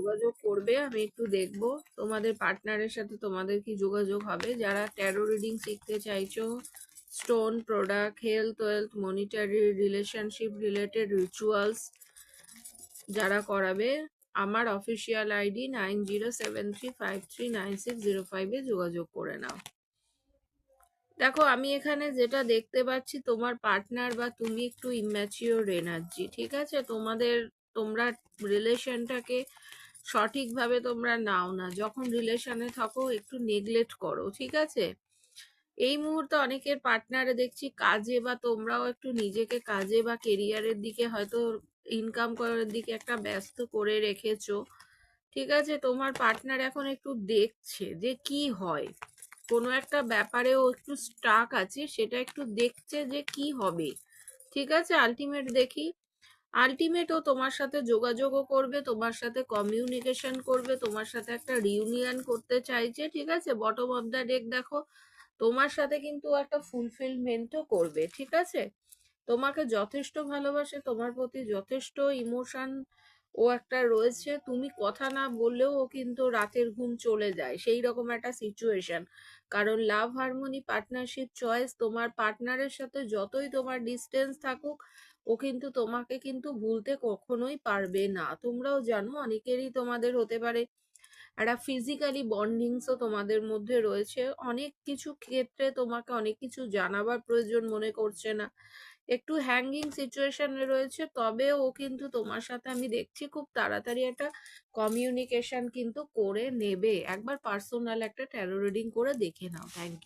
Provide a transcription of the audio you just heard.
যোগাযোগ করবে, আমি একটু দেখবো তোমাদের পার্টনারের সাথে তোমাদের কি যোগাযোগ হবে। যারা ট্যারো রিডিং শিখতে চাইছো, stone product, health wealth, monetary, relationship related rituals যারা করাবে, আমার অফিসিয়াল আইডি 9073539605 যোগাযোগ করে নাও। দেখো, আমি এখানে যেটা দেখতে পাচ্ছি, তোমার পার্টনার বা তুমি একটু ইম্যাচিওর এনার্জি, ঠিক আছে? তোমরা রিলেশনটাকে সঠিকভাবে তোমরা নাও না। যখন রিলেশনে থাকো একটু নেগলেক্ট করো, ঠিক আছে? এই মুহূর্তে অনেকের পার্টনারে দেখছি কাজে, বা তোমরাও একটু নিজেকে কাজে বা কেরিয়ারের দিকে, হয়তো ইনকাম করার দিকে একটা ব্যস্ত করে রেখেছো, ঠিক আছে? তোমার পার্টনার এখন একটু দেখছে যে কি হয়, কোনো একটা ব্যাপারেও একটু স্টাক আছে, সেটা একটু দেখছে যে কি হবে, ঠিক আছে? আলটিমেট ও তোমার সাথে যোগাযোগও করবে, তোমার সাথে কমিউনিকেশন করবে, তোমার সাথে একটা রিউনিয়ন করতে চাইছে, ঠিক আছে? বটম অফ দ্য ডেক দেখো, তোমার সাথে কিন্তু একটা ফুলফিলমেন্টও করবে, ঠিক আছে? তোমাকে যথেষ্ট ভালোবাসে, তোমার প্রতি যথেষ্ট ইমোশন ও একটা রয়েছে। তুমি কথা না বললেও ও কিন্তু রাতের ঘুম চলে যায়, সেই রকম একটা সিচুয়েশন। কারণ লাভ, হারমোনি, পার্টনারশিপ, চয়েস, তোমার পার্টনারের সাথে যতই তোমার ডিস্টেন্স থাকুক, ও কিন্তু তোমাকে কিন্তু ভুলতে কখনোই পারবে না। তোমরাও জানো, অনেকেরই তোমাদের হতে পারে একটা ফিজিক্যালি বন্ডিংসও তোমাদের মধ্যে রয়েছে। অনেক কিছু ক্ষেত্রে তোমাকে অনেক কিছু জানাবার প্রয়োজন মনে করছে না, একটু হ্যাঙ্গিং সিচুয়েশনে রয়েছে। তবে ও কিন্তু তোমার সাথে আমি দেখছি খুব তাড়াতাড়ি একটা কমিউনিকেশন কিন্তু করে নেবে। একবার পার্সোনাল একটা ট্যারো রিডিং করে দেখে নাও। Thank you.